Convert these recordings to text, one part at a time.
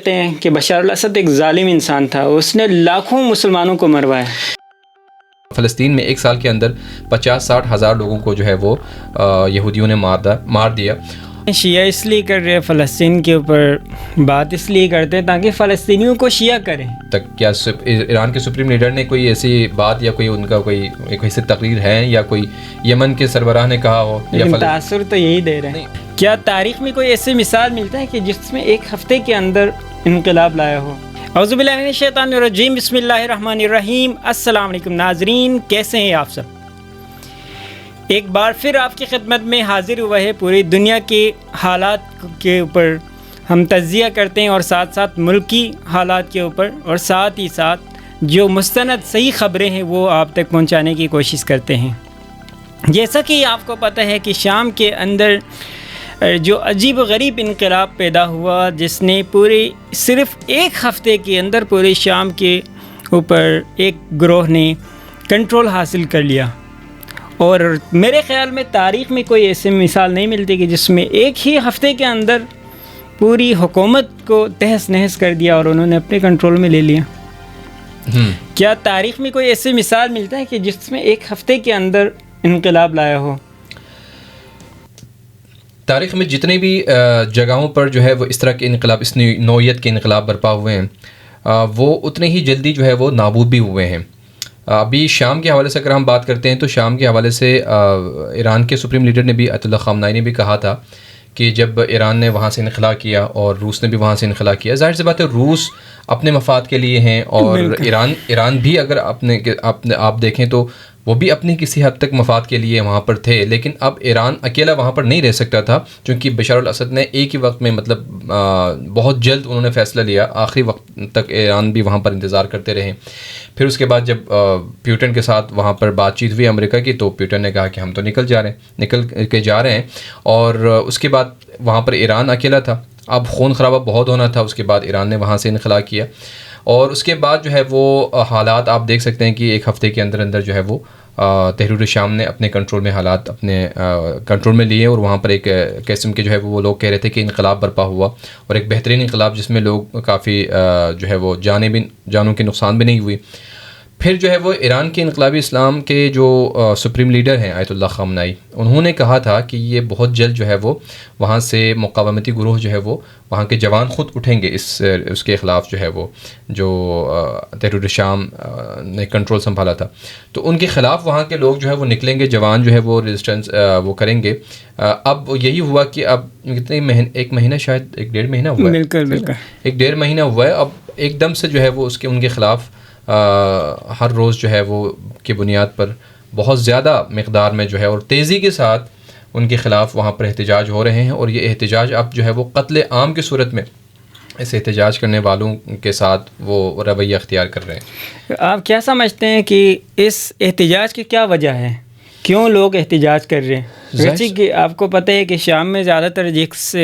کہتے ہیں کہ بشار الاسد ایک ظالم انسان تھا، اس نے لاکھوں مسلمانوں کو مروایا۔ فلسطین میں ایک سال کے اندر 50-60 ہزار لوگوں کو جو ہے وہ یہودیوں نے مار دیا۔ شیعہ اس لیے کر رہے ہیں فلسطین کے اوپر بات اس لیے کرتے ہیں تاکہ فلسطینیوں کو شیعہ کریں۔ تک کیا ایران کے سپریم لیڈر نے کوئی ایسی بات یا کوئی ان کا کوئی ایسی تقریر ہے یا کوئی یمن کے سربراہ نے کہا ہو؟ لیکن تاثر تو یہی دے رہے ہیں۔ کیا تاریخ میں کوئی ایسی مثال ملتا ہے کہ جس میں ایک ہفتے کے اندر انقلاب لایا ہو؟ اعوذ باللہ من الشیطان الرجیم، بسم اللہ الرحمن الرحیم۔ السلام علیکم ناظرین، کیسے ہیں آپ سب؟ ایک بار پھر آپ کی خدمت میں حاضر ہوا ہے۔ پوری دنیا کے حالات کے اوپر ہم تجزیہ کرتے ہیں اور ساتھ ساتھ ملکی حالات کے اوپر، اور ساتھ ہی ساتھ جو مستند صحیح خبریں ہیں وہ آپ تک پہنچانے کی کوشش کرتے ہیں۔ جیسا کہ آپ کو پتہ ہے کہ شام کے اندر جو عجیب و غریب انقلاب پیدا ہوا، جس نے پورے صرف ایک ہفتے کے اندر پورے شام کے اوپر ایک گروہ نے کنٹرول حاصل کر لیا، اور میرے خیال میں تاریخ میں کوئی ایسی مثال نہیں ملتی کہ جس میں ایک ہی ہفتے کے اندر پوری حکومت کو تہس نہس کر دیا اور انہوں نے اپنے کنٹرول میں لے لیا۔ کیا تاریخ میں کوئی ایسی مثال ملتا ہے کہ جس میں ایک ہفتے کے اندر انقلاب لایا ہو؟ تاریخ میں جتنے بھی جگہوں پر جو ہے وہ اس طرح کے انقلاب، اس نوعیت کے انقلاب برپا ہوئے ہیں، وہ اتنے ہی جلدی جو ہے وہ نابود بھی ہوئے ہیں۔ ابھی شام کے حوالے سے اگر ہم بات کرتے ہیں تو شام کے حوالے سے ایران کے سپریم لیڈر نے بھی، آیت اللہ خامنائی نے بھی کہا تھا کہ جب ایران نے وہاں سے انخلا کیا اور روس نے بھی وہاں سے انخلا کیا، ظاہر سی بات ہے روس اپنے مفاد کے لیے ہیں، اور ایران بھی اگر آپ دیکھیں تو وہ بھی اپنی کسی حد تک مفاد کے لیے وہاں پر تھے، لیکن اب ایران اکیلا وہاں پر نہیں رہ سکتا تھا، چونکہ بشار الاسد نے ایک ہی وقت میں مطلب بہت جلد انہوں نے فیصلہ لیا، آخری وقت تک ایران بھی وہاں پر انتظار کرتے رہے۔ پھر اس کے بعد جب پیوٹن کے ساتھ وہاں پر بات چیت ہوئی امریکہ کی، تو پیوٹن نے کہا کہ ہم تو نکل کے جا رہے ہیں، اور اس کے بعد وہاں پر ایران اکیلا تھا۔ اب خون خرابہ بہت ہونا تھا، اس کے بعد ایران نے وہاں سے انخلا کیا، اور اس کے بعد جو ہے وہ حالات آپ دیکھ سکتے ہیں کہ ایک ہفتے کے اندر جو ہے وہ تحریر شام نے اپنے کنٹرول میں حالات اپنے کنٹرول میں لیے، اور وہاں پر ایک قسم کے جو ہے وہ لوگ کہہ رہے تھے کہ انقلاب برپا ہوا، اور ایک بہترین انقلاب جس میں لوگ کافی جو ہے وہ جانوں کے نقصان بھی نہیں ہوئی۔ پھر جو ہے وہ ایران کے انقلابی اسلام کے جو سپریم لیڈر ہیں آیت اللہ خامنائی، انہوں نے کہا تھا کہ یہ بہت جلد جو ہے وہ وہاں سے مقاومتی گروہ جو ہے وہ وہاں کے جوان خود اٹھیں گے اس کے خلاف، جو ہے وہ جو تحریر شام نے کنٹرول سنبھالا تھا، تو ان کے خلاف وہاں کے لوگ جو ہے وہ نکلیں گے، جوان جو ہے وہ ریزسٹنس وہ کریں گے۔ اب یہی ہوا کہ اب ایک مہینہ شاید 1.5 مہینہ ہوا ہے، بالکل 1.5 مہینہ ہوا ہے، اب ایک دم سے جو ہے وہ ان کے خلاف ہر روز جو ہے وہ کی بنیاد پر بہت زیادہ مقدار میں جو ہے اور تیزی کے ساتھ ان کے خلاف وہاں پر احتجاج ہو رہے ہیں، اور یہ احتجاج اب جو ہے وہ قتل عام کی صورت میں اس احتجاج کرنے والوں کے ساتھ وہ رویہ اختیار کر رہے ہیں۔ آپ کیا سمجھتے ہیں کہ اس احتجاج کی کیا وجہ ہے؟ کیوں لوگ احتجاج کر رہے ہیں؟ جیسے کہ آپ کو پتہ ہے کہ شام میں زیادہ تر جس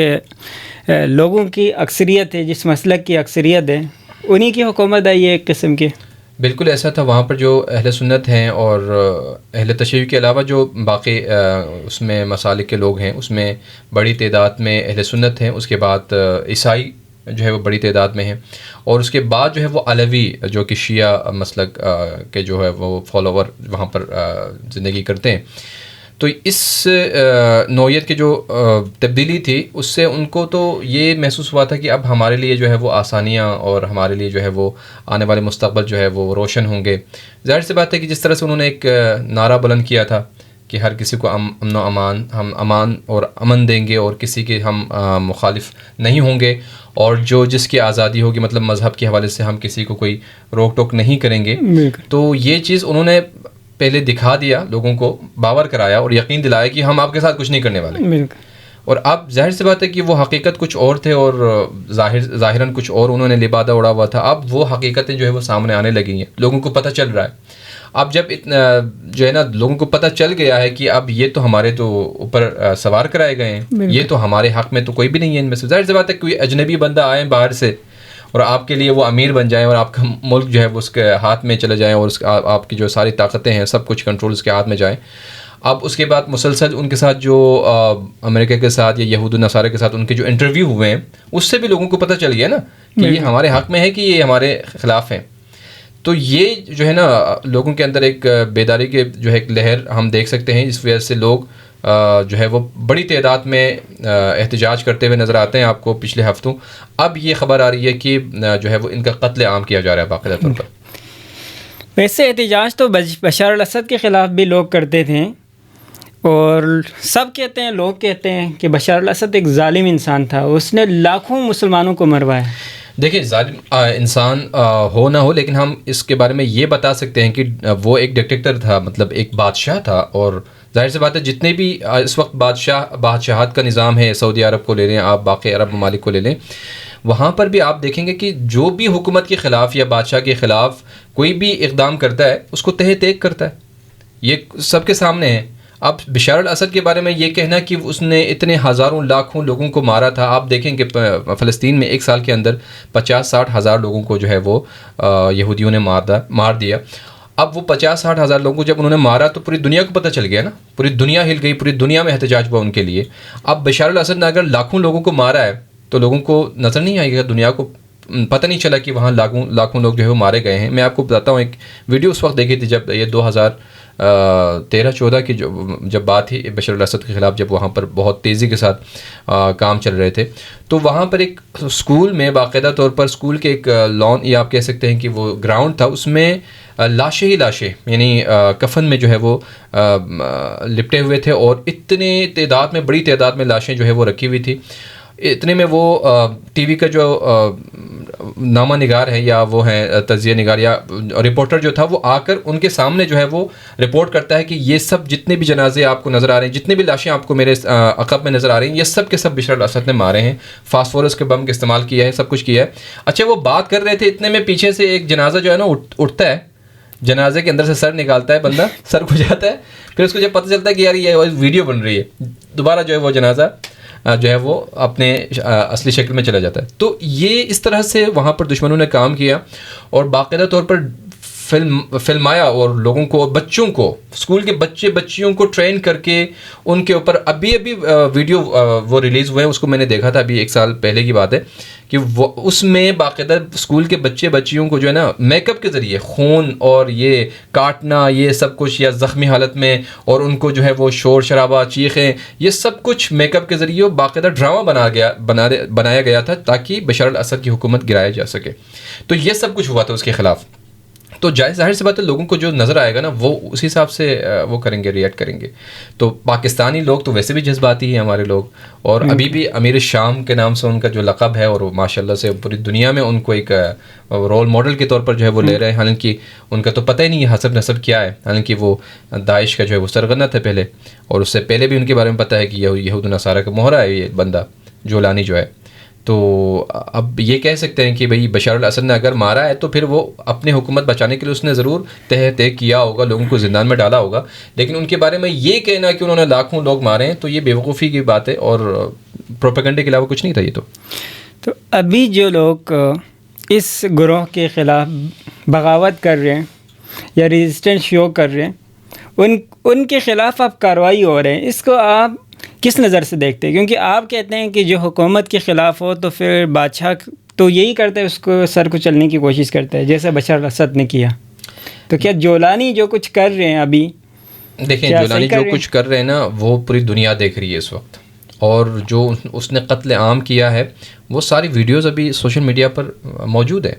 لوگوں کی اکثریت ہے، جس مسلک کی اکثریت ہے، انہی کی حکومت ہے یہ ایک قسم کی۔ بالکل ایسا تھا، وہاں پر جو اہل سنت ہیں اور اہل تشیع کے علاوہ جو باقی اس میں مسالک کے لوگ ہیں، اس میں بڑی تعداد میں اہل سنت ہیں، اس کے بعد عیسائی جو ہے وہ بڑی تعداد میں ہیں، اور اس کے بعد جو ہے وہ علوی جو کہ شیعہ مسلک کے جو ہے وہ فالوور وہاں پر زندگی کرتے ہیں۔ تو اس نوعیت کی جو تبدیلی تھی، اس سے ان کو تو یہ محسوس ہوا تھا کہ اب ہمارے لیے جو ہے وہ آسانیاں اور ہمارے لیے جو ہے وہ آنے والے مستقبل جو ہے وہ روشن ہوں گے۔ ظاہر سی بات ہے کہ جس طرح سے انہوں نے ایک نعرہ بلند کیا تھا کہ ہر کسی کو امن و امان، ہم امان اور امن دیں گے اور کسی کے ہم مخالف نہیں ہوں گے، اور جو جس کی آزادی ہوگی، مطلب مذہب کے حوالے سے ہم کسی کو کوئی روک ٹوک نہیں کریں گے۔ تو یہ چیز انہوں نے پہلے دکھا دیا، لوگوں کو باور کرایا اور یقین دلایا کہ ہم آپ کے ساتھ کچھ نہیں کرنے والے، اور اب ظاہر سی بات ہے کہ وہ حقیقت کچھ اور تھے اور ظاہراً کچھ اور انہوں نے لبادہ اڑا ہوا تھا۔ اب وہ حقیقتیں جو ہے وہ سامنے آنے لگی ہیں، لوگوں کو پتہ چل رہا ہے۔ اب جب جو ہے نا لوگوں کو پتہ چل گیا ہے کہ اب یہ تو ہمارے تو اوپر سوار کرائے گئے ہیں، یہ تو ہمارے حق میں تو کوئی بھی نہیں ہے ان میں سے۔ ظاہر سی بات ہے کوئی اجنبی بندہ آئے باہر سے اور آپ کے لیے وہ امیر بن جائیں اور آپ کا ملک جو ہے وہ اس کے ہاتھ میں چلے جائیں اور آپ کی جو ساری طاقتیں ہیں سب کچھ کنٹرول اس کے ہاتھ میں جائیں، اب اس کے بعد مسلسل ان کے ساتھ جو امریکہ کے ساتھ یا یہود و نصارہ کے ساتھ ان کے جو انٹرویو ہوئے ہیں اس سے بھی لوگوں کو پتہ چل گیا نا کہ یہ ہمارے حق میں ہے کہ یہ ہمارے خلاف ہیں. تو یہ جو ہے نا لوگوں کے اندر ایک بیداری کے جو ہے ایک لہر ہم دیکھ سکتے ہیں. اس وجہ سے لوگ جو ہے وہ بڑی تعداد میں احتجاج کرتے ہوئے نظر آتے ہیں آپ کو پچھلے ہفتوں. اب یہ خبر آ رہی ہے کہ جو ہے وہ ان کا قتل عام کیا جا رہا ہے باقاعدہ طور پر. ویسے احتجاج تو بشار الاسد کے خلاف بھی لوگ کرتے تھے اور سب کہتے ہیں, لوگ کہتے ہیں کہ بشار الاسد ایک ظالم انسان تھا, اس نے لاکھوں مسلمانوں کو مروایا. دیکھیں ظالم انسان ہو نہ ہو لیکن ہم اس کے بارے میں یہ بتا سکتے ہیں کہ وہ ایک ڈکٹیٹر تھا, مطلب ایک بادشاہ تھا. اور ظاہر سی بات ہے جتنے بھی اس وقت بادشاہت کا نظام ہے, سعودی عرب کو لے لیں آپ, باقی عرب ممالک کو لے لیں, وہاں پر بھی آپ دیکھیں گے کہ جو بھی حکومت کے خلاف یا بادشاہ کے خلاف کوئی بھی اقدام کرتا ہے اس کو تہہ تیگ کرتا ہے. یہ سب کے سامنے ہے. اب بشار الاسد کے بارے میں یہ کہنا کہ اس نے اتنے ہزاروں لاکھوں لوگوں کو مارا تھا, آپ دیکھیں کہ فلسطین میں ایک سال کے اندر 50-60 ہزار لوگوں کو جو ہے وہ یہودیوں نے مار دیا. اب وہ 50-60 ہزار لوگوں کو جب انہوں نے مارا تو پوری دنیا کو پتہ چل گیا نا, پوری دنیا ہل گئی, پوری دنیا میں احتجاج ہوا ان کے لیے. اب بشار الاسد نے اگر لاکھوں لوگوں کو مارا ہے تو لوگوں کو نظر نہیں آئے گا, دنیا کو پتہ نہیں چلا کہ وہاں لاکھوں لوگ جو ہے وہ مارے گئے ہیں. میں آپ کو بتاتا ہوں, ایک ویڈیو اس وقت دیکھی تھی جب یہ 2013-14 کی جب بات تھی بشار الاسد کے خلاف, جب وہاں پر بہت تیزی کے ساتھ کام چل رہے تھے. تو وہاں پر ایک اسکول میں باقاعدہ طور پر اسکول کے ایک لان یا آپ کہہ سکتے ہیں کہ وہ گراؤنڈ تھا, اس میں لاشیں ہی لاشیں یعنی کفن میں جو ہے وہ لپٹے ہوئے تھے, اور اتنے تعداد میں, بڑی تعداد میں لاشیں جو ہے وہ رکھی ہوئی تھی. اتنے میں وہ ٹی وی کا جو نامہ نگار ہے یا وہ ہیں تجزیہ نگار یا رپورٹر جو تھا, وہ آ کر ان کے سامنے جو ہے وہ رپورٹ کرتا ہے کہ یہ سب جتنے بھی جنازے آپ کو نظر آ رہے ہیں, جتنے بھی لاشیں آپ کو میرے عقب میں نظر آ رہی ہیں, یہ سب کے سب بشار الاسد نے مارے ہیں, فاسفورس کے بم کا استعمال کیا ہے, سب کچھ کیا ہے. اچھا وہ بات کر رہے تھے, اتنے میں پیچھے سے ایک جنازہ جو ہے نا اٹھتا ہے, جنازے کے اندر سے سر نکالتا ہے بندہ, سر کھو جاتا ہے. پھر اس کو جب پتہ چلتا ہے کہ یار یہ ویڈیو بن رہی ہے, دوبارہ جو ہے وہ جنازہ جو ہے وہ اپنے اصلی شکل میں چلا جاتا ہے. تو یہ اس طرح سے وہاں پر دشمنوں نے کام کیا اور باقاعدہ طور پر فلمایا, اور لوگوں کو, بچوں کو, اسکول کے بچیوں کو ٹرین کر کے ان کے اوپر ابھی ویڈیو وہ ریلیز ہوئے ہیں, اس کو میں نے دیکھا تھا ابھی 1 سال پہلے کی بات ہے, کہ وہ اس میں باقاعدہ اسکول کے بچیوں کو جو ہے نا میک اپ کے ذریعے خون اور یہ کاٹنا, یہ سب کچھ, یا زخمی حالت میں, اور ان کو جو ہے وہ شور شرابہ, چیخیں, یہ سب کچھ میک اپ کے ذریعے باقاعدہ ڈرامہ بنایا گیا تھا تاکہ بشار الاسد کی حکومت گرایا جا سکے. تو یہ سب کچھ ہوا تھا اس کے خلاف. تو ظاہر سی بات ہے لوگوں کو جو نظر آئے گا نا وہ اس حساب سے وہ کریں گے, ریئیکٹ کریں گے. تو پاکستانی لوگ تو ویسے بھی جذباتی ہیں ہمارے لوگ, اور ابھی بھی امیر شام کے نام سے ان کا جو لقب ہے, اور ماشاء اللہ سے پوری دنیا میں ان کو ایک رول ماڈل کے طور پر جو ہے وہ لے رہے ہیں. حالانکہ ان کا تو پتہ ہی نہیں ہے حسب نسب کیا ہے, حالانکہ وہ داعش کا جو ہے وہ سرغنہ تھے پہلے, اور اس سے پہلے بھی ان کے بارے میں پتہ ہے کہ یہود و نصارہ کا مہرہ ہے یہ بندہ جولانی جو ہے. تو اب یہ کہہ سکتے ہیں کہ بھئی بشار الاسد نے اگر مارا ہے تو پھر وہ اپنی حکومت بچانے کے لیے اس نے ضرور تہہ کیا ہوگا, لوگوں کو زندان میں ڈالا ہوگا, لیکن ان کے بارے میں یہ کہنا کہ انہوں نے لاکھوں لوگ مارے ہیں تو یہ بیوقوفی کی بات ہے, اور پروپیگنڈے کے علاوہ کچھ نہیں تھا یہ. تو ابھی جو لوگ اس گروہ کے خلاف بغاوت کر رہے ہیں یا ریزسٹنس شو کر رہے ہیں, ان کے خلاف اب کارروائی ہو رہے ہیں, اس کو آپ کس نظر سے دیکھتے ہیں؟ کیونکہ آپ کہتے ہیں کہ جو حکومت کے خلاف ہو تو پھر بادشاہ تو یہی کرتا ہے, اس کو سر کو چلنے کی کوشش کرتا ہے جیسے بشار الاسد نے کیا. تو کیا جولانی جو کچھ کر رہے ہیں ابھی, دیکھیں جولانی جو کچھ کر رہے ہیں نا وہ پوری دنیا دیکھ رہی ہے اس وقت, اور جو اس نے قتل عام کیا ہے وہ ساری ویڈیوز ابھی سوشل میڈیا پر موجود ہیں,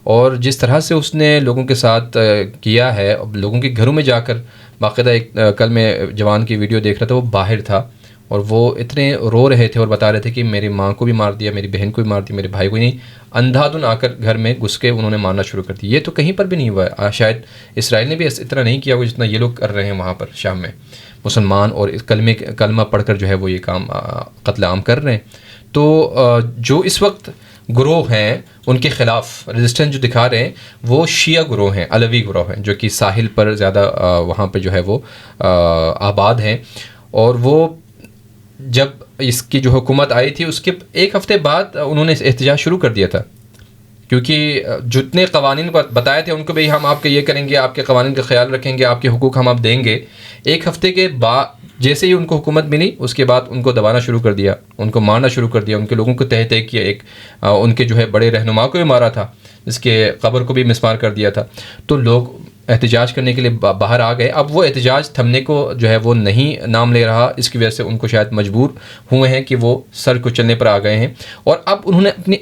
اور جس طرح سے اس نے لوگوں کے ساتھ کیا ہے, لوگوں کے گھروں میں جا کر باقاعدہ, ایک کل میں جوان کی ویڈیو دیکھ رہا تھا, وہ باہر تھا اور وہ اتنے رو رہے تھے اور بتا رہے تھے کہ میری ماں کو بھی مار دیا, میری بہن کو بھی مار دیا, میرے بھائی کو نہیں, اندھا دھن آ کر گھر میں گھس کے انہوں نے مارنا شروع کر دیا. یہ تو کہیں پر بھی نہیں ہوا ہے, شاید اسرائیل نے بھی اتنا نہیں کیا جتنا یہ لوگ کر رہے ہیں وہاں پر شام میں, مسلمان اور کلمہ پڑھ کر جو ہے وہ یہ کام قتل عام کر رہے ہیں. تو جو اس وقت گروہ ہیں ان کے خلاف ریزسٹنس جو دکھا رہے ہیں وہ شیعہ گروہ ہیں, علوی گروہ ہیں, جو کہ ساحل پر زیادہ وہاں پہ جو ہے وہ آباد ہیں. اور وہ جب اس کی جو حکومت آئی تھی اس کے 1 ہفتے بعد انہوں نے احتجاج شروع کر دیا تھا, کیونکہ جتنے قوانین بتائے تھے ان کو بھی ہم آپ کے یہ کریں گے، آپ کے قوانین کا خیال رکھیں گے، آپ کے حقوق ہم آپ دیں گے. ایک ہفتے کے بعد جیسے ہی ان کو حکومت ملی اس کے بعد ان کو دبانا شروع کر دیا، ان کو مارنا شروع کر دیا، ان کے لوگوں کو تہہ تہہ کیا. ایک ان کے جو ہے بڑے رہنما کو بھی مارا تھا، اس کے قبر کو بھی مسمار کر دیا تھا. تو لوگ احتجاج کرنے کے لیے باہر آ گئے. اب وہ احتجاج تھمنے کو جو ہے وہ نہیں نام لے رہا، اس کی وجہ سے ان کو شاید مجبور ہوئے ہیں کہ وہ سر کو چلنے پر آ گئے ہیں. اور اب انہوں نے اپنی